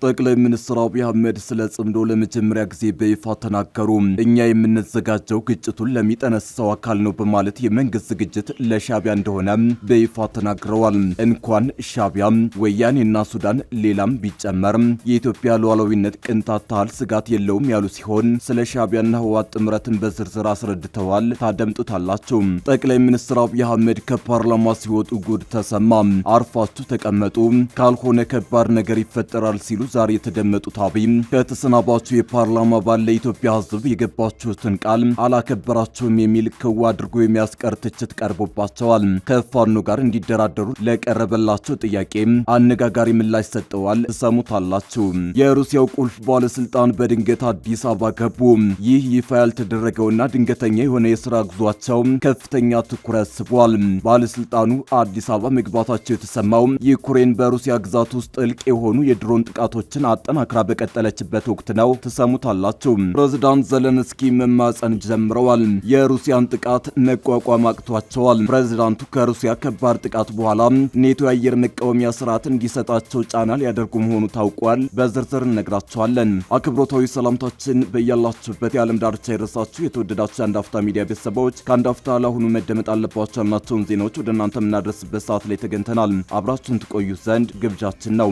ጠቅላይ ሚኒስትር አብይ አህመድ ስለ ጽምዶ ለመጀመሪያ ጊዜ በይፋ ተናገሩ። እኛ የምንዘጋጀው ግጭቱን ለሚጠነስሰው አካል ነው በማለት የመንግስት ዝግጅት ለሻቢያ እንደሆነ በይፋ ተናግረዋል። እንኳን ሻቢያ ወያኔና ሱዳን ሌላም ቢጨመር የኢትዮጵያ ሉዓላዊነት ቅንጣት ታህል ስጋት የለውም ያሉ ሲሆን ስለ ሻቢያና ህወሓት ጥምረትን በዝርዝር አስረድተዋል። ታደምጡታላችሁ። ጠቅላይ ሚኒስትር አብይ አህመድ ከፓርላማ ሲወጡ ጉድ ተሰማ። አርፋችሁ ተቀመጡ ካልሆነ ከባድ ነገር ይፈጠራል ሲሉ ዛሬ የተደመጡት አብይ ከተሰናባቹ የፓርላማ አባል ለኢትዮጵያ ህዝብ የገባችሁትን ቃል አላከበራችሁም የሚል ክው አድርጎ የሚያስቀር ትችት ቀርቦባቸዋል። ከፋኖ ጋር እንዲደራደሩ ለቀረበላቸው ጥያቄ አነጋጋሪ ምላሽ ሰጥተዋል። ትሰሙታላችሁ። የሩሲያው ቁልፍ ባለስልጣን በድንገት አዲስ አበባ ገቡ። ይህ ይፋ ያልተደረገውና ድንገተኛ የሆነ የስራ ጉዟቸው ከፍተኛ ትኩረት ስቧል። ባለስልጣኑ አዲስ አበባ መግባታቸው የተሰማው ዩክሬን በሩሲያ ግዛት ውስጥ ጥልቅ የሆኑ የድሮን ጥቃቶችን አጠናክራ በቀጠለችበት ወቅት ነው። ትሰሙታላችሁ። ፕሬዝዳንት ዘለንስኪ መማጸን ጀምረዋል። የሩሲያን ጥቃት መቋቋም አቅቷቸዋል። ፕሬዝዳንቱ ከሩሲያ ከባድ ጥቃት በኋላ ኔቶ የአየር መቃወሚያ ስርዓት እንዲሰጣቸው ጫና ሊያደርጉ መሆኑ ታውቋል። በዝርዝር እነግራችኋለን። አክብሮታዊ ሰላምታችን በያላችሁበት የዓለም ዳርቻ የረሳችሁ የተወደዳችሁ የአንድ አፍታ ሚዲያ ቤተሰቦች ከአንድ አፍታ ለአሁኑ መደመጥ አለባቸው ያልናቸውን ዜናዎች ወደ እናንተ የምናደርስበት ሰዓት ላይ ተገኝተናል። አብራችሁን ትቆዩ ዘንድ ግብዣችን ነው።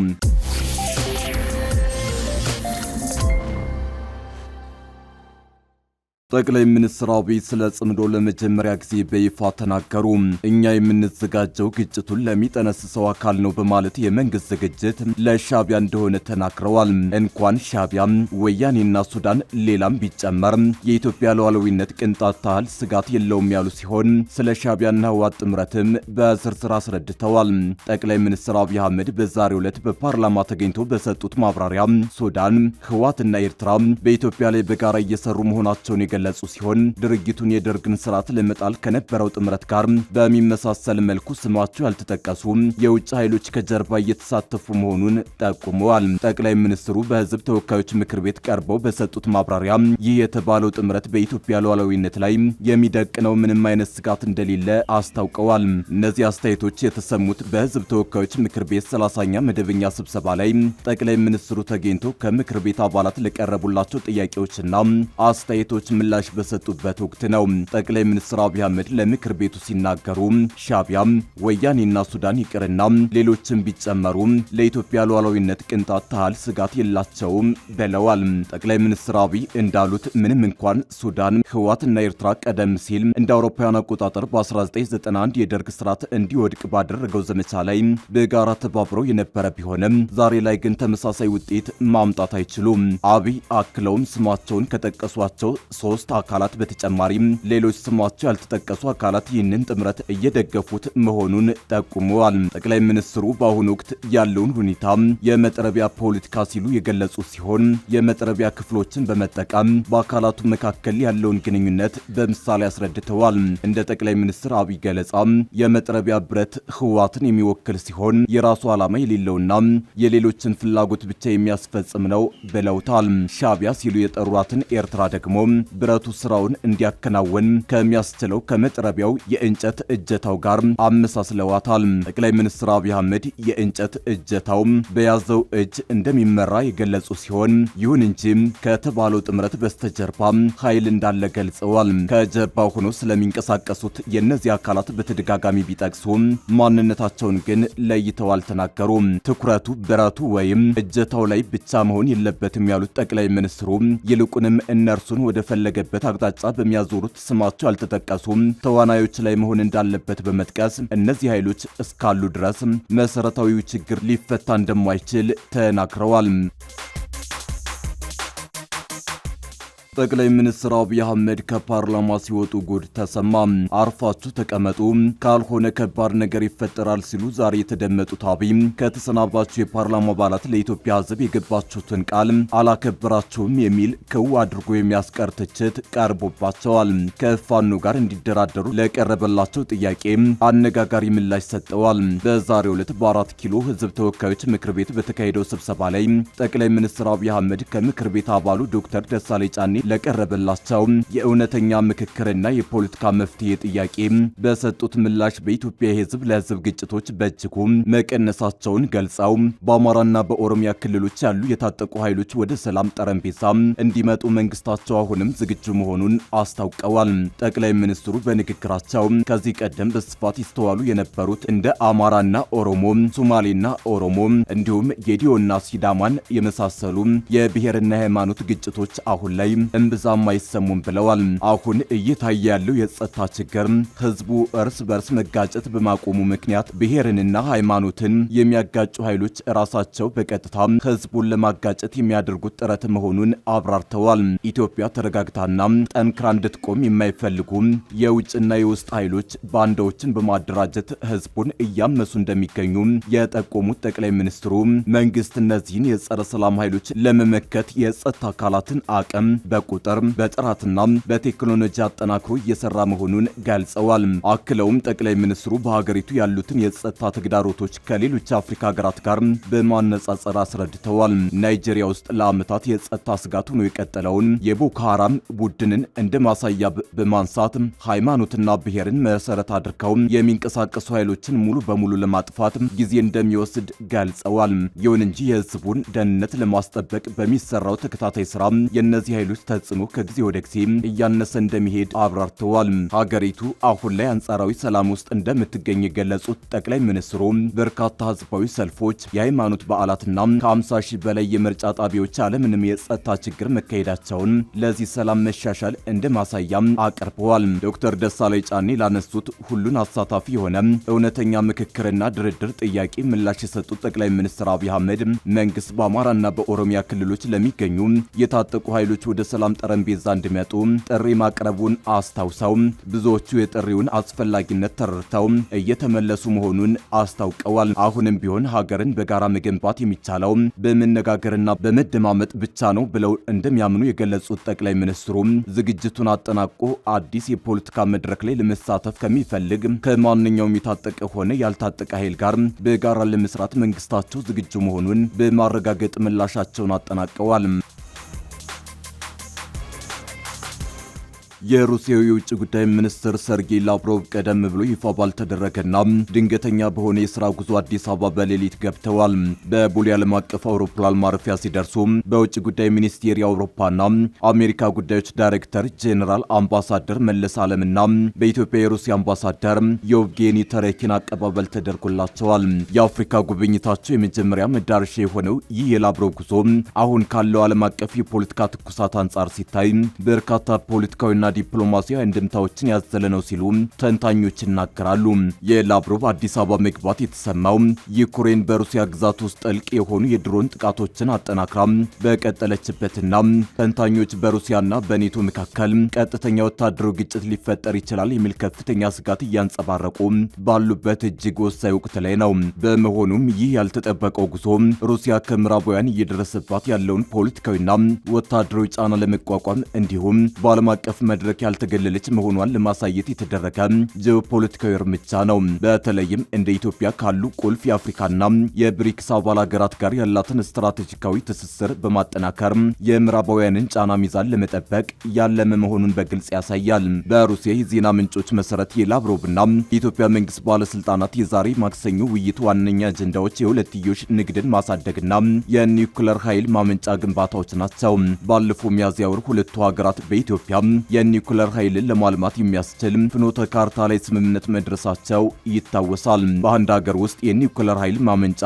ጠቅላይ ሚኒስትር አብይ ስለ ጽምዶ ለመጀመሪያ ጊዜ በይፋ ተናገሩ። እኛ የምንዘጋጀው ግጭቱን ለሚጠነስሰው አካል ነው በማለት የመንግስት ዝግጅት ለሻቢያ እንደሆነ ተናግረዋል። እንኳን ሻቢያ ወያኔና ሱዳን ሌላም ቢጨመር የኢትዮጵያ ሉዓላዊነት ቅንጣት ታህል ስጋት የለውም ያሉ ሲሆን ስለ ሻቢያና ህወሓት ጥምረትም በዝርዝር አስረድተዋል። ጠቅላይ ሚኒስትር አብይ አህመድ በዛሬው ዕለት በፓርላማ ተገኝተው በሰጡት ማብራሪያ ሱዳን፣ ህወሓትና ኤርትራ በኢትዮጵያ ላይ በጋራ እየሰሩ መሆናቸውን ገለጹ ሲሆን ድርጊቱን የደርግን ስርዓት ለመጣል ከነበረው ጥምረት ጋር በሚመሳሰል መልኩ ስማቸው ያልተጠቀሱ የውጭ ኃይሎች ከጀርባ እየተሳተፉ መሆኑን ጠቁመዋል። ጠቅላይ ሚኒስትሩ በህዝብ ተወካዮች ምክር ቤት ቀርበው በሰጡት ማብራሪያ ይህ የተባለው ጥምረት በኢትዮጵያ ሉዓላዊነት ላይ የሚደቅነው ምንም አይነት ስጋት እንደሌለ አስታውቀዋል። እነዚህ አስተያየቶች የተሰሙት በህዝብ ተወካዮች ምክር ቤት 30ኛ መደበኛ ስብሰባ ላይ ጠቅላይ ሚኒስትሩ ተገኝቶ ከምክር ቤት አባላት ለቀረቡላቸው ጥያቄዎችና አስተያየቶች ምላሽ በሰጡበት ወቅት ነው። ጠቅላይ ሚኒስትር አብይ አህመድ ለምክር ቤቱ ሲናገሩ ሻቢያ ወያኔና ሱዳን ይቅርና ሌሎችም ቢጨመሩ ለኢትዮጵያ ሉዓላዊነት ቅንጣት ታህል ስጋት የላቸውም ብለዋል። ጠቅላይ ሚኒስትር አብይ እንዳሉት ምንም እንኳን ሱዳን፣ ህወሓትና ኤርትራ ቀደም ሲል እንደ አውሮፓውያን አቆጣጠር በ1991 የደርግ ስርዓት እንዲወድቅ ባደረገው ዘመቻ ላይ በጋራ ተባብረው የነበረ ቢሆንም ዛሬ ላይ ግን ተመሳሳይ ውጤት ማምጣት አይችሉም። አብይ አክለውም ስማቸውን ከጠቀሷቸው ሶስት አካላት በተጨማሪም ሌሎች ስማቸው ያልተጠቀሱ አካላት ይህንን ጥምረት እየደገፉት መሆኑን ጠቁመዋል። ጠቅላይ ሚኒስትሩ በአሁኑ ወቅት ያለውን ሁኔታ የመጥረቢያ ፖለቲካ ሲሉ የገለጹ ሲሆን የመጥረቢያ ክፍሎችን በመጠቀም በአካላቱ መካከል ያለውን ግንኙነት በምሳሌ አስረድተዋል። እንደ ጠቅላይ ሚኒስትር አብይ ገለጻ የመጥረቢያ ብረት ህወሓትን የሚወክል ሲሆን የራሱ ዓላማ የሌለውና የሌሎችን ፍላጎት ብቻ የሚያስፈጽም ነው ብለውታል። ሻቢያ ሲሉ የጠሯትን ኤርትራ ደግሞ ብረቱ ስራውን እንዲያከናውን ከሚያስችለው ከመጥረቢያው የእንጨት እጀታው ጋር አመሳስለዋታል። ጠቅላይ ሚኒስትር አብይ አህመድ የእንጨት እጀታው በያዘው እጅ እንደሚመራ የገለጹ ሲሆን ይሁን እንጂ ከተባለው ጥምረት በስተጀርባ ኃይል እንዳለ ገልጸዋል። ከጀርባው ሆኖ ስለሚንቀሳቀሱት የእነዚህ አካላት በተደጋጋሚ ቢጠቅሱ ማንነታቸውን ግን ለይተው አልተናገሩም። ትኩረቱ ብረቱ ወይም እጀታው ላይ ብቻ መሆን የለበትም ያሉት ጠቅላይ ሚኒስትሩ ይልቁንም እነርሱን ወደ ፈለገበት አቅጣጫ በሚያዞሩት ስማቸው ያልተጠቀሱ ተዋናዮች ላይ መሆን እንዳለበት በመጥቀስ እነዚህ ኃይሎች እስካሉ ድረስ መሰረታዊው ችግር ሊፈታ እንደማይችል ተናግረዋል። ጠቅላይ ሚኒስትር አብይ አህመድ ከፓርላማ ሲወጡ ጉድ ተሰማ። አርፋችሁ ተቀመጡ ካልሆነ ከባድ ነገር ይፈጠራል ሲሉ ዛሬ የተደመጡት አብይ ከተሰናባችሁ የፓርላማ አባላት ለኢትዮጵያ ሕዝብ የገባችሁትን ቃል አላከበራችሁም የሚል ክው አድርጎ የሚያስቀር ትችት ቀርቦባቸዋል። ከፋኖ ጋር እንዲደራደሩ ለቀረበላቸው ጥያቄ አነጋጋሪ ምላሽ ሰጥተዋል። በዛሬው ዕለት በ4 ኪሎ ሕዝብ ተወካዮች ምክር ቤት በተካሄደው ስብሰባ ላይ ጠቅላይ ሚኒስትር አብይ አህመድ ከምክር ቤት አባሉ ዶክተር ደሳለኝ ጫኔ ለቀረበላቸው የእውነተኛ ምክክርና የፖለቲካ መፍትሄ ጥያቄ በሰጡት ምላሽ በኢትዮጵያ የህዝብ ለህዝብ ግጭቶች በእጅጉ መቀነሳቸውን ገልጸው በአማራና በኦሮሚያ ክልሎች ያሉ የታጠቁ ኃይሎች ወደ ሰላም ጠረጴዛ እንዲመጡ መንግስታቸው አሁንም ዝግጁ መሆኑን አስታውቀዋል። ጠቅላይ ሚኒስትሩ በንግግራቸው ከዚህ ቀደም በስፋት ይስተዋሉ የነበሩት እንደ አማራና ኦሮሞ፣ ሶማሌና ኦሮሞ እንዲሁም ጌዲዮና ሲዳማን የመሳሰሉ የብሔርና ሃይማኖት ግጭቶች አሁን ላይ እምብዛም አይሰሙም ብለዋል። አሁን እየታየ ያለው የጸጥታ ችግር ህዝቡ እርስ በርስ መጋጨት በማቆሙ ምክንያት ብሔርንና ሃይማኖትን የሚያጋጩ ኃይሎች ራሳቸው በቀጥታ ህዝቡን ለማጋጨት የሚያደርጉት ጥረት መሆኑን አብራርተዋል። ኢትዮጵያ ተረጋግታና ጠንክራ እንድትቆም የማይፈልጉ የውጭና የውስጥ ኃይሎች ባንዳዎችን በማደራጀት ህዝቡን እያመሱ እንደሚገኙ የጠቆሙት ጠቅላይ ሚኒስትሩ መንግስት እነዚህን የጸረ ሰላም ኃይሎች ለመመከት የጸጥታ አካላትን አቅም በቁጥር በጥራትና በቴክኖሎጂ አጠናክሮ እየሰራ መሆኑን ገልጸዋል። አክለውም ጠቅላይ ሚኒስትሩ በሀገሪቱ ያሉትን የጸጥታ ተግዳሮቶች ከሌሎች አፍሪካ ሀገራት ጋር በማነጻጸር አስረድተዋል። ናይጄሪያ ውስጥ ለዓመታት የጸጥታ ስጋት ሆኖ የቀጠለውን የቦኮ ሃራም ቡድንን እንደ ማሳያ በማንሳት ሃይማኖትና ብሔርን መሰረት አድርገው የሚንቀሳቀሱ ኃይሎችን ሙሉ በሙሉ ለማጥፋት ጊዜ እንደሚወስድ ገልጸዋል። ይሁን እንጂ የህዝቡን ደህንነት ለማስጠበቅ በሚሰራው ተከታታይ ስራ የእነዚህ ኃይሎች ተጽዕኖ ከጊዜ ወደ ጊዜ እያነሰ እንደሚሄድ አብራርተዋል። ሀገሪቱ አሁን ላይ አንጻራዊ ሰላም ውስጥ እንደምትገኝ የገለጹት ጠቅላይ ሚኒስትሩ በርካታ ህዝባዊ ሰልፎች፣ የሃይማኖት በዓላትና ከ50 ሺህ በላይ የምርጫ ጣቢያዎች አለምንም የጸጥታ ችግር መካሄዳቸውን ለዚህ ሰላም መሻሻል እንደ ማሳያም አቅርበዋል። ዶክተር ደሳለኝ ጫኔ ላነሱት ሁሉን አሳታፊ የሆነ እውነተኛ ምክክርና ድርድር ጥያቄ ምላሽ የሰጡት ጠቅላይ ሚኒስትር አብይ አህመድ መንግስት በአማራና በኦሮሚያ ክልሎች ለሚገኙ የታጠቁ ኃይሎች ወደ ሰላም ጠረጴዛ እንዲመጡ ጥሪ ማቅረቡን አስታውሰው ብዙዎቹ የጥሪውን አስፈላጊነት ተረድተው እየተመለሱ መሆኑን አስታውቀዋል። አሁንም ቢሆን ሀገርን በጋራ መገንባት የሚቻለው በመነጋገርና በመደማመጥ ብቻ ነው ብለው እንደሚያምኑ የገለጹት ጠቅላይ ሚኒስትሩ ዝግጅቱን አጠናቆ አዲስ የፖለቲካ መድረክ ላይ ለመሳተፍ ከሚፈልግ ከማንኛውም የታጠቀ ሆነ ያልታጠቀ ኃይል ጋር በጋራ ለመስራት መንግስታቸው ዝግጁ መሆኑን በማረጋገጥ ምላሻቸውን አጠናቀዋል። የሩሲያው የውጭ ጉዳይ ሚኒስትር ሰርጌይ ላቭሮቭ ቀደም ብሎ ይፋ ባልተደረገና ድንገተኛ በሆነ የሥራ ጉዞ አዲስ አበባ በሌሊት ገብተዋል። በቦሌ ዓለም አቀፍ አውሮፕላን ማረፊያ ሲደርሱ በውጭ ጉዳይ ሚኒስቴር የአውሮፓና አሜሪካ ጉዳዮች ዳይሬክተር ጄኔራል አምባሳደር መለስ ዓለምና በኢትዮጵያ የሩሲያ አምባሳደር የውብጌኒ ተረኪን አቀባበል ተደርጎላቸዋል። የአፍሪካ ጉብኝታቸው የመጀመሪያ መዳረሻ የሆነው ይህ የላቭሮቭ ጉዞ አሁን ካለው ዓለም አቀፍ የፖለቲካ ትኩሳት አንጻር ሲታይ በርካታ ፖለቲካዊና ዲፕሎማሲያዊ እንድምታዎችን ያዘለ ነው ሲሉ ተንታኞች ይናገራሉ። የላቭሮቭ አዲስ አበባ መግባት የተሰማው ዩክሬን በሩሲያ ግዛት ውስጥ ጥልቅ የሆኑ የድሮን ጥቃቶችን አጠናክራ በቀጠለችበትና ተንታኞች በሩሲያና በኔቶ መካከል ቀጥተኛ ወታደራዊ ግጭት ሊፈጠር ይችላል የሚል ከፍተኛ ስጋት እያንጸባረቁ ባሉበት እጅግ ወሳኝ ወቅት ላይ ነው። በመሆኑም ይህ ያልተጠበቀው ጉዞ ሩሲያ ከምዕራባውያን እየደረሰባት ያለውን ፖለቲካዊና ወታደራዊ ጫና ለመቋቋም እንዲሁም በዓለም አቀፍ መድረክ ያልተገለለች መሆኗን ለማሳየት የተደረገ ጂኦፖለቲካዊ እርምጃ ነው። በተለይም እንደ ኢትዮጵያ ካሉ ቁልፍ የአፍሪካና የብሪክስ አባል ሀገራት ጋር ያላትን ስትራቴጂካዊ ትስስር በማጠናከር የምዕራባውያንን ጫና ሚዛን ለመጠበቅ ያለመ መሆኑን በግልጽ ያሳያል። በሩሲያ የዜና ምንጮች መሰረት የላቭሮቭና የኢትዮጵያ መንግስት ባለስልጣናት የዛሬ ማክሰኞ ውይይት ዋነኛ አጀንዳዎች የሁለትዮሽ ንግድን ማሳደግና የኒውክሌር ኃይል ማመንጫ ግንባታዎች ናቸው። ባለፈው ሚያዝያ ወር ሁለቱ ሀገራት በኢትዮጵያ የኒውክሌር ኃይልን ለማልማት የሚያስችል ፍኖተ ካርታ ላይ ስምምነት መድረሳቸው ይታወሳል። በአንድ ሀገር ውስጥ የኒውክሌር ኃይል ማመንጫ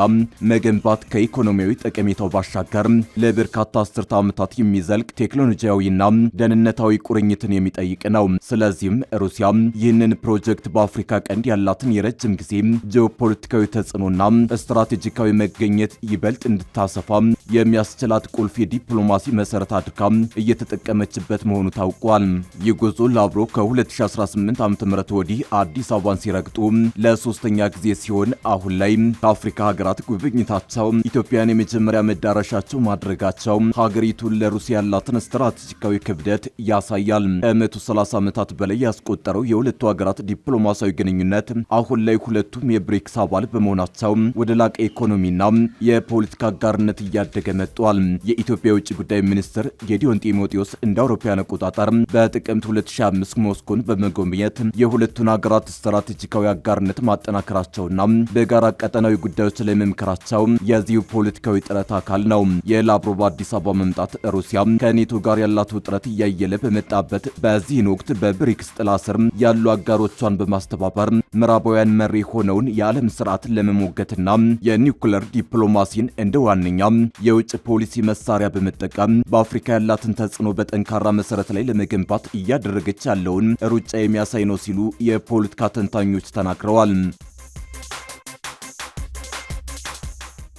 መገንባት ከኢኮኖሚያዊ ጠቀሜታው ባሻገር ለበርካታ አስርተ ዓመታት የሚዘልቅ ቴክኖሎጂያዊና ደህንነታዊ ቁርኝትን የሚጠይቅ ነው። ስለዚህም ሩሲያ ይህንን ፕሮጀክት በአፍሪካ ቀንድ ያላትን የረጅም ጊዜ ጂኦፖለቲካዊ ተጽዕኖና ስትራቴጂካዊ መገኘት ይበልጥ እንድታሰፋ የሚያስችላት ቁልፍ የዲፕሎማሲ መሰረት አድርጋ እየተጠቀመችበት መሆኑ ታውቋል። ይህ ጉዞ ላቭሮቭ ከ2018 ዓ.ም ወዲህ አዲስ አበባን ሲረግጡ ለሶስተኛ ጊዜ ሲሆን አሁን ላይ ከአፍሪካ ሀገራት ጉብኝታቸው ኢትዮጵያን የመጀመሪያ መዳረሻቸው ማድረጋቸው ሀገሪቱን ለሩሲያ ያላትን ስትራቴጂካዊ ክብደት ያሳያል። ከ130 ዓመታት በላይ ያስቆጠረው የሁለቱ ሀገራት ዲፕሎማሲያዊ ግንኙነት አሁን ላይ ሁለቱም የብሪክስ አባል በመሆናቸው ወደ ላቀ ኢኮኖሚና የፖለቲካ አጋርነት እያደገ መጥቷል። የኢትዮጵያ የውጭ ጉዳይ ሚኒስትር ጌዲዮን ጢሞቴዎስ እንደ አውሮፓውያን አቆጣጠር በጥቅምት 2005 ሞስኮን በመጎብኘት የሁለቱን ሀገራት ስትራቴጂካዊ አጋርነት ማጠናከራቸውና በጋራ ቀጠናዊ ጉዳዮች ላይ መምከራቸው የዚሁ ፖለቲካዊ ጥረት አካል ነው። የላቭሮቭ አዲስ አበባ መምጣት ሩሲያ ከኔቶ ጋር ያላት ውጥረት እያየለ በመጣበት በዚህን ወቅት በብሪክስ ጥላ ስር ያሉ አጋሮቿን በማስተባበር ምዕራባውያን መሪ ሆነውን የዓለም ስርዓት ለመሞገትና የኒውክሌር ዲፕሎማሲን እንደ ዋነኛ የውጭ ፖሊሲ መሳሪያ በመጠቀም በአፍሪካ ያላትን ተጽዕኖ በጠንካራ መሰረት ላይ ለመገንባት እያደረገች ያለውን ሩጫ የሚያሳይ ነው ሲሉ የፖለቲካ ተንታኞች ተናግረዋል።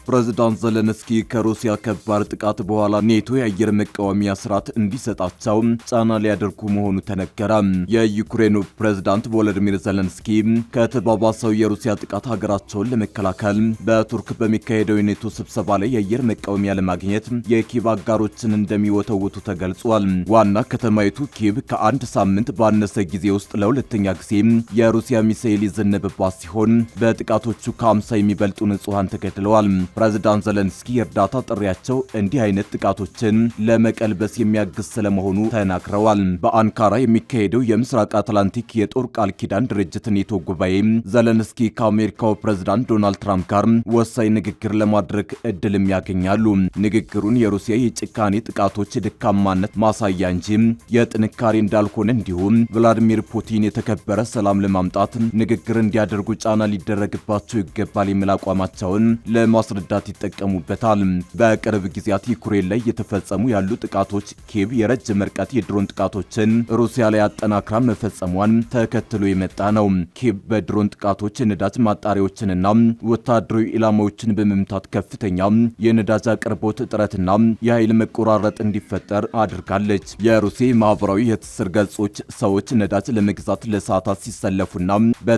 ፕሬዝዳንት ዘለንስኪ ከሩሲያ ከባድ ጥቃት በኋላ ኔቶ የአየር መቃወሚያ ስርዓት እንዲሰጣቸው ጫና ሊያደርጉ መሆኑ ተነገረ። የዩክሬኑ ፕሬዝዳንት ቮሎዲሚር ዘለንስኪ ከተባባሰው የሩሲያ ጥቃት ሀገራቸውን ለመከላከል በቱርክ በሚካሄደው የኔቶ ስብሰባ ላይ የአየር መቃወሚያ ለማግኘት የኪየቭ አጋሮችን እንደሚወተውቱ ተገልጿል። ዋና ከተማይቱ ኪየቭ ከአንድ ሳምንት ባነሰ ጊዜ ውስጥ ለሁለተኛ ጊዜ የሩሲያ ሚሳኤል የዘነበባት ሲሆን በጥቃቶቹ ከ50 የሚበልጡ ንጹሃን ተገድለዋል። ፕሬዝዳንት ዘለንስኪ የእርዳታ ጥሪያቸው እንዲህ አይነት ጥቃቶችን ለመቀልበስ የሚያግዝ ስለመሆኑ ተናግረዋል። በአንካራ የሚካሄደው የምስራቅ አትላንቲክ የጦር ቃል ኪዳን ድርጅት ኔቶ ጉባኤ ዘለንስኪ ከአሜሪካው ፕሬዝዳንት ዶናልድ ትራምፕ ጋር ወሳኝ ንግግር ለማድረግ እድልም ያገኛሉ። ንግግሩን የሩሲያ የጭካኔ ጥቃቶች ድካማነት ማሳያ እንጂ የጥንካሬ እንዳልሆነ እንዲሁም ቭላዲሚር ፑቲን የተከበረ ሰላም ለማምጣት ንግግር እንዲያደርጉ ጫና ሊደረግባቸው ይገባል የሚል አቋማቸውን ለማስረዳት ይጠቀሙበታል። በቅርብ ጊዜያት ዩክሬን ላይ የተፈጸሙ ያሉ ጥቃቶች ኪየቭ የረጅም ርቀት የድሮን ጥቃቶችን ሩሲያ ላይ አጠናክራ መፈጸሟን ተከትሎ የመጣ ነው። ኪየቭ በድሮን ጥቃቶች የነዳጅ ማጣሪያዎችንና ወታደራዊ ኢላማዎችን በመምታት ከፍተኛ የነዳጅ አቅርቦት እጥረትና የኃይል መቆራረጥ እንዲፈጠር አድርጋለች። የሩሲያ ማህበራዊ የትስስር ገጾች ሰዎች ነዳጅ ለመግዛት ለሰዓታት ሲሰለፉና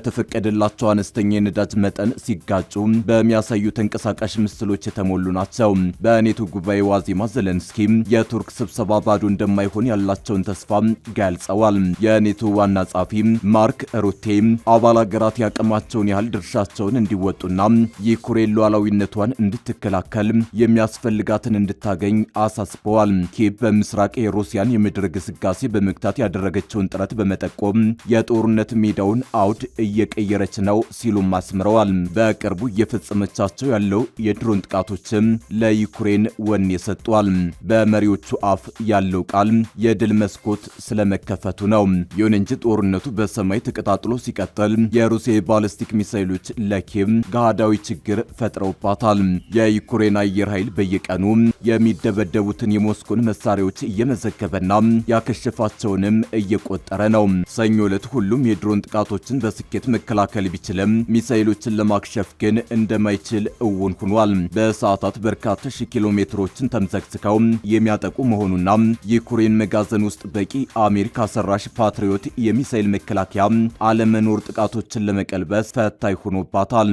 በተፈቀደላቸው አነስተኛ የነዳጅ መጠን ሲጋጩ በሚያሳዩ ተንቀሳቃሽ ምስሎች የተሞሉ ናቸው። በኔቶ ጉባኤ ዋዜማ ዘለንስኪ የቱርክ ስብሰባ ባዶ እንደማይሆን ያላቸውን ተስፋ ገልጸዋል። የኔቶ ዋና ጸሐፊ ማርክ ሩቴ አባል ሀገራት ያቅማቸውን ያህል ድርሻቸውን እንዲወጡና ዩክሬን ሉዓላዊነቷን እንድትከላከል የሚያስፈልጋትን እንድታገኝ አሳስበዋል። ኪየቭ በምስራቅ የሩሲያን የምድር ግስጋሴ በመግታት ያደረገችውን ጥረት በመጠቆም የጦርነት ሜዳውን አውድ እየቀየረች ነው ሲሉም አስምረዋል። በቅርቡ እየፈጸመቻቸው ያለው የድሮን ጥቃቶችም ለዩክሬን ወኔ ሰጥቷል። በመሪዎቹ አፍ ያለው ቃል የድል መስኮት ስለመከፈቱ ነው። ይሁን እንጂ ጦርነቱ በሰማይ ተቀጣጥሎ ሲቀጥል የሩሲያ ባሊስቲክ ሚሳይሎች ለኪየቭ ገሃዳዊ ችግር ፈጥረውባታል። የዩክሬን አየር ኃይል በየቀኑ የሚደበደቡትን የሞስኮን መሳሪያዎች እየመዘገበና ያከሸፋቸውንም እየቆጠረ ነው። ሰኞ ዕለት ሁሉም የድሮን ጥቃቶችን በስኬት መከላከል ቢችልም ሚሳይሎችን ለማክሸፍ ግን እንደማይችል እውን ሆኗል። በሰዓታት በርካታ ሺህ ኪሎ ሜትሮችን ተምዘግዝከው የሚያጠቁ መሆኑና ዩክሬን መጋዘን ውስጥ በቂ አሜሪካ ሰራሽ ፓትሪዮት የሚሳይል መከላከያ አለመኖር ጥቃቶችን ለመቀልበስ ፈታኝ ሆኖባታል።